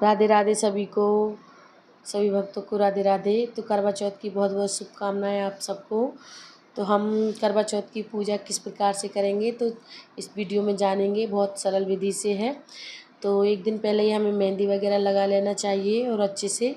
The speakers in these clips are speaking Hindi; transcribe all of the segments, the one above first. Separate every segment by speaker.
Speaker 1: राधे राधे सभी को, सभी भक्तों को राधे राधे। तो करवा चौथ की बहुत बहुत शुभकामनाएं आप सबको। तो हम करवा चौथ की पूजा किस प्रकार से करेंगे तो इस वीडियो में जानेंगे। बहुत सरल विधि से है। तो एक दिन पहले ही हमें मेहंदी वगैरह लगा लेना चाहिए और अच्छे से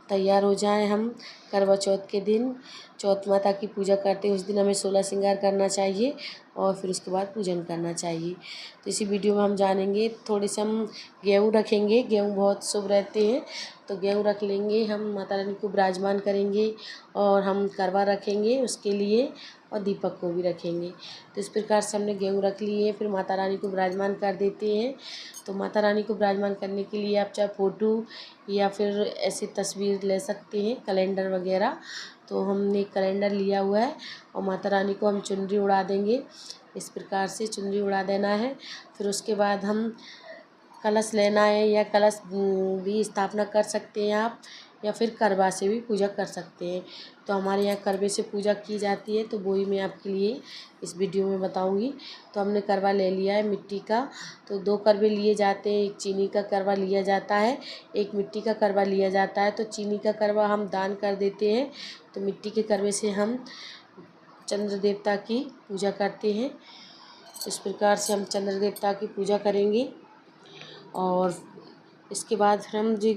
Speaker 1: तैयार हो जाएं। हम करवा चौथ के दिन चौथ माता की पूजा करते हैं, उस दिन हमें 16 श्रृंगार करना चाहिए और फिर उसके बाद पूजन करना चाहिए। तो इसी वीडियो में हम जानेंगे। थोड़े से हम गेहूँ रखेंगे, गेहूँ बहुत शुभ रहते हैं तो गेहूँ रख लेंगे। हम माता रानी को विराजमान करेंगे और हम करवा रखेंगे उसके लिए और दीपक को भी रखेंगे। तो इस प्रकार से हमने गेहूँ रख लिए, फिर माता रानी को विराजमान कर देते हैं। तो माता रानी को विराजमान करने के लिए आप चाहे फ़ोटो या फिर ऐसी तस्वीर ले सकते हैं, कैलेंडर वगैरह। तो हमने कैलेंडर लिया हुआ है और माता रानी को हम चुनरी उड़ा देंगे। इस प्रकार से चुनरी उड़ा देना है। फिर उसके बाद हम कलश लेना है या कलश भी स्थापना कर सकते हैं आप, या फिर करवा से भी पूजा कर सकते हैं। तो हमारे यहाँ करवे से पूजा की जाती है, तो वही मैं आपके लिए इस वीडियो में बताऊंगी। तो हमने करवा ले लिया है मिट्टी का। तो 2 करवे लिए जाते हैं, एक चीनी का करवा लिया जाता है, एक मिट्टी का करवा लिया जाता है। तो चीनी का करवा हम दान कर देते हैं, तो मिट्टी के करवे से हम चंद्र देवता की पूजा करते हैं। इस प्रकार से हम चंद्र देवता की पूजा करेंगे। और इसके बाद फिर हम जो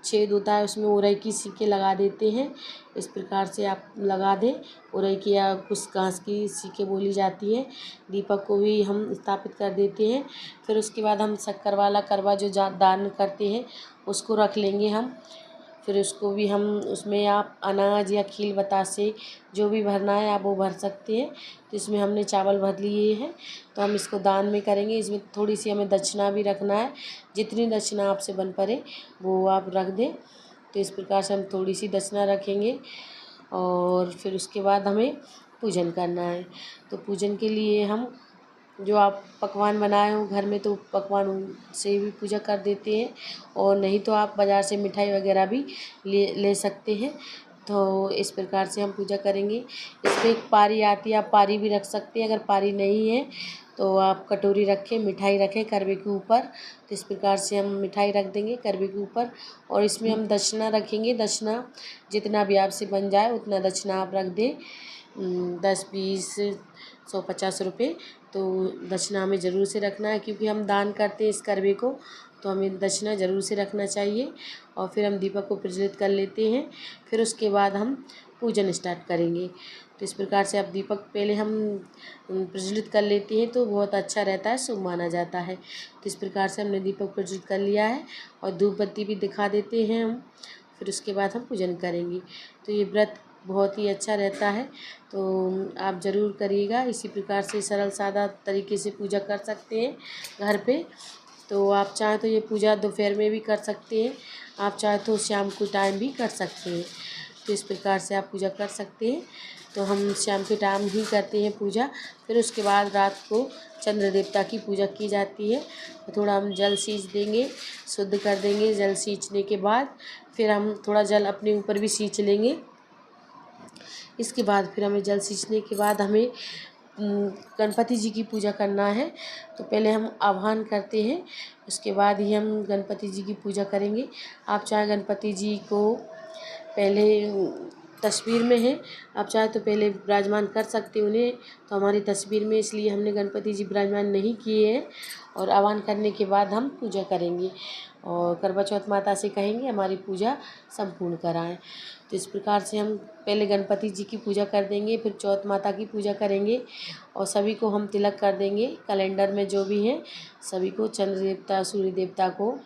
Speaker 1: छेद होता है उसमें उरई की सिक्के लगा देते हैं। इस प्रकार से आप लगा दें। उरई की या कुछ घास की सिक्के बोली जाती है। दीपक को भी हम स्थापित कर देते हैं। फिर उसके बाद हम शक्कर वाला करवा जो दान करते हैं उसको रख लेंगे हम। फिर उसको भी हम उसमें आप अनाज या खील बतासे जो भी भरना है आप वो भर सकते हैं। तो इसमें हमने चावल भर लिए हैं, तो हम इसको दान में करेंगे। इसमें थोड़ी सी हमें दक्षिणा भी रखना है, जितनी दक्षिणा आपसे बन पड़े वो आप रख दें। तो इस प्रकार से हम थोड़ी सी दक्षिणा रखेंगे और फिर उसके बाद हमें पूजन करना है। तो पूजन के लिए हम जो आप पकवान बनाए हो घर में तो पकवान से भी पूजा कर देते हैं, और नहीं तो आप बाज़ार से मिठाई वगैरह भी ले सकते हैं। तो इस प्रकार से हम पूजा करेंगे। इसमें एक पारी आती है, आप पारी भी रख सकते हैं। अगर पारी नहीं है तो आप कटोरी रखें, मिठाई रखें करवे के ऊपर। तो इस प्रकार से हम मिठाई रख देंगे करवे के ऊपर, और इसमें हम दक्षिणा रखेंगे। दक्षिणा जितना भी आपसे बन जाए उतना दक्षिणा आप रख दें, 10, 20, 100, 50 रुपये। तो दक्षिणा हमें ज़रूर से रखना है, क्योंकि हम दान करते हैं इस करवे को, तो हमें दक्षिणा ज़रूर से रखना चाहिए। और फिर हम दीपक को प्रज्वलित कर लेते हैं। फिर उसके बाद हम पूजन स्टार्ट करेंगे। तो इस प्रकार से आप दीपक पहले हम प्रज्वलित कर लेते हैं तो बहुत अच्छा रहता है, शुभ माना जाता है। तो इस प्रकार से हमने दीपक प्रज्वलित कर लिया है और धूप बत्ती भी दिखा देते हैं हम। फिर उसके बाद हम पूजन करेंगे। तो ये व्रत बहुत ही अच्छा रहता है, तो आप ज़रूर करिएगा। इसी प्रकार से सरल सादा तरीके से पूजा कर सकते हैं घर पे। तो आप चाहें तो ये पूजा दोपहर में भी कर सकते हैं, आप चाहें तो शाम को टाइम भी कर सकते हैं। तो इस प्रकार से आप पूजा कर सकते हैं। तो हम शाम के टाइम ही करते हैं पूजा। फिर उसके बाद रात को चंद्र देवता की पूजा की जाती है। तो थोड़ा हम जल सींच देंगे, शुद्ध कर देंगे। जल सींचने के बाद फिर हम थोड़ा जल अपने ऊपर भी सींच लेंगे। इसके बाद फिर हमें जल सींचने के बाद हमें गणपति जी की पूजा करना है। तो पहले हम आह्वान करते हैं, उसके बाद ही हम गणपति जी की पूजा करेंगे। आप चाहे गणपति जी को पहले तस्वीर में है, आप चाहे तो पहले विराजमान कर सकते उन्हें। तो हमारी तस्वीर में इसलिए हमने गणपति जी विराजमान नहीं किए हैं। और आह्वान करने के बाद हम पूजा करेंगे और करवा चौथ माता से कहेंगे हमारी पूजा संपूर्ण कराएं। तो इस प्रकार से हम पहले गणपति जी की पूजा कर देंगे, फिर चौथ माता की पूजा करेंगे और सभी को हम तिलक कर देंगे। कैलेंडर में जो भी हैं सभी को, चंद्र देवता, सूर्य देवता को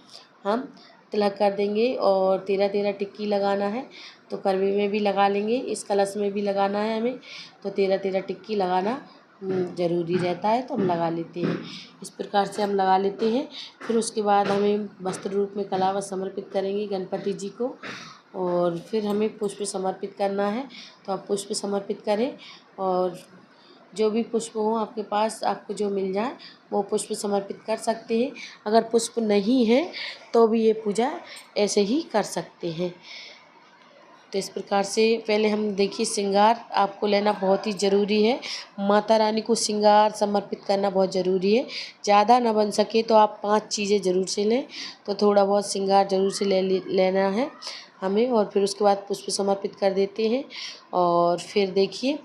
Speaker 1: हम तिलक कर देंगे। और 13-13 टिक्की लगाना है, तो करवे में भी लगा लेंगे, इस कलश में भी लगाना है हमें। तो 13-13 टिक्की लगाना ज़रूरी रहता है, तो हम लगा लेते हैं। इस प्रकार से हम लगा लेते हैं। फिर उसके बाद हमें वस्त्र रूप में कलावत समर्पित करेंगे गणपति जी को, और फिर हमें पुष्प समर्पित करना है। तो आप पुष्प समर्पित करें, और जो भी पुष्प हो आपके पास, आपको जो मिल जाए वो पुष्प समर्पित कर सकते हैं। अगर पुष्प नहीं है तो भी ये पूजा ऐसे ही कर सकते हैं। तो इस प्रकार से पहले हम देखिए श्रृंगार आपको लेना बहुत ही ज़रूरी है। माता रानी को श्रृंगार समर्पित करना बहुत ज़रूरी है। ज़्यादा ना बन सके तो आप 5 चीज़ें ज़रूर से लें, तो थोड़ा बहुत श्रृंगार ज़रूर से लेना है हमें। और फिर उसके बाद पुष्प समर्पित कर देते हैं। और फिर देखिए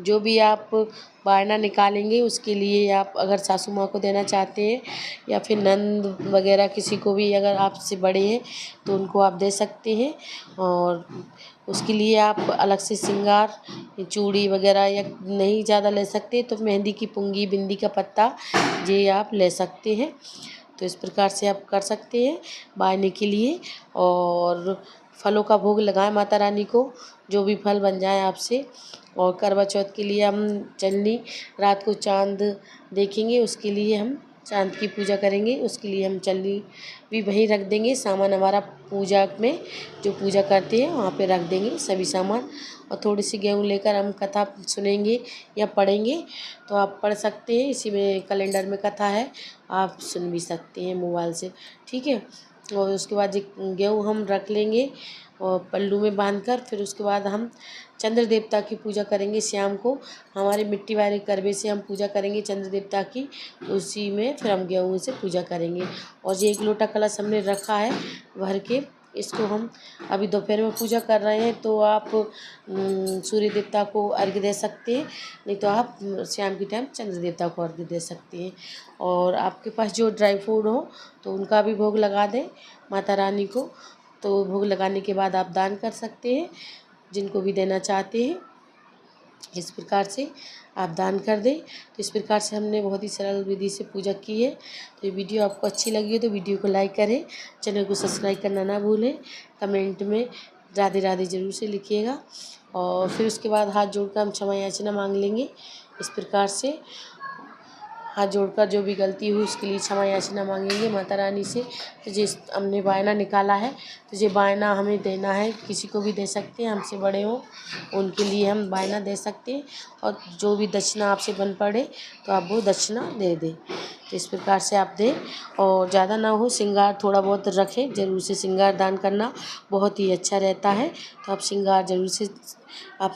Speaker 1: जो भी आप बायना निकालेंगे उसके लिए आप अगर सासू माँ को देना चाहते हैं या फिर नंद वगैरह किसी को भी अगर आपसे बड़े हैं तो उनको आप दे सकते हैं। और उसके लिए आप अलग से श्रृंगार चूड़ी वगैरह या नहीं ज़्यादा ले सकते तो मेहंदी की पुंगी, बिंदी का पत्ता ये आप ले सकते हैं। तो इस प्रकार से आप कर सकते हैं बायने के लिए। और फलों का भोग लगाएं माता रानी को, जो भी फल बन जाए आपसे। और करवा चौथ के लिए हम चलनी रात को चांद देखेंगे, उसके लिए हम चांद की पूजा करेंगे, उसके लिए हम चलनी भी वहीं रख देंगे। सामान हमारा पूजा में जो पूजा करते हैं वहाँ पे रख देंगे सभी सामान। और थोड़ी सी गेहूँ लेकर हम कथा सुनेंगे या पढ़ेंगे, तो आप पढ़ सकते हैं। इसी में कैलेंडर में कथा है, आप सुन भी सकते हैं मोबाइल से, ठीक है। और उसके बाद गेहूँ हम रख लेंगे और पल्लू में बांधकर फिर उसके बाद हम चंद्र देवता की पूजा करेंगे। शाम को हमारे मिट्टी वाले करवे से हम पूजा करेंगे चंद्र देवता की, उसी में फिर हम गेहूँ से पूजा करेंगे। और ये 1 लोटा कलश हमने रखा है भर के, इसको हम अभी दोपहर में पूजा कर रहे हैं। तो आप सूर्य देवता को अर्घ्य दे सकते हैं, नहीं तो आप शाम के टाइम चंद्र देवता को अर्घ्य दे सकते हैं। और आपके पास जो ड्राई फ्रूट हो तो उनका भी भोग लगा दें माता रानी को। तो भोग लगाने के बाद आप दान कर सकते हैं जिनको भी देना चाहते हैं। इस प्रकार से आप दान कर दें। तो इस प्रकार से हमने बहुत ही सरल विधि से पूजा की है। तो ये वीडियो आपको अच्छी लगी है तो वीडियो को लाइक करें, चैनल को सब्सक्राइब करना ना भूलें, कमेंट में राधे राधे ज़रूर से लिखिएगा। और फिर उसके बाद हाथ जोड़कर हम क्षमा याचना मांग लेंगे। इस प्रकार से हाथ जोड़कर जो भी गलती हुई उसके लिए क्षमा याचना मांगेंगे माता रानी से। तो जिस हमने बायना निकाला है तो ये बायना हमें देना है, किसी को भी दे सकते हैं, हमसे बड़े हों उनके लिए हम बायना दे सकते हैं। और जो भी दक्षिणा आपसे बन पड़े तो आप वो दक्षिणा दे दें। तो इस प्रकार से आप दें। और ज़्यादा ना हो, श्रृंगार थोड़ा बहुत रखें, ज़रूर से श्रृंगार दान करना बहुत ही अच्छा रहता है। तो आप श्रृंगार ज़रूर से आप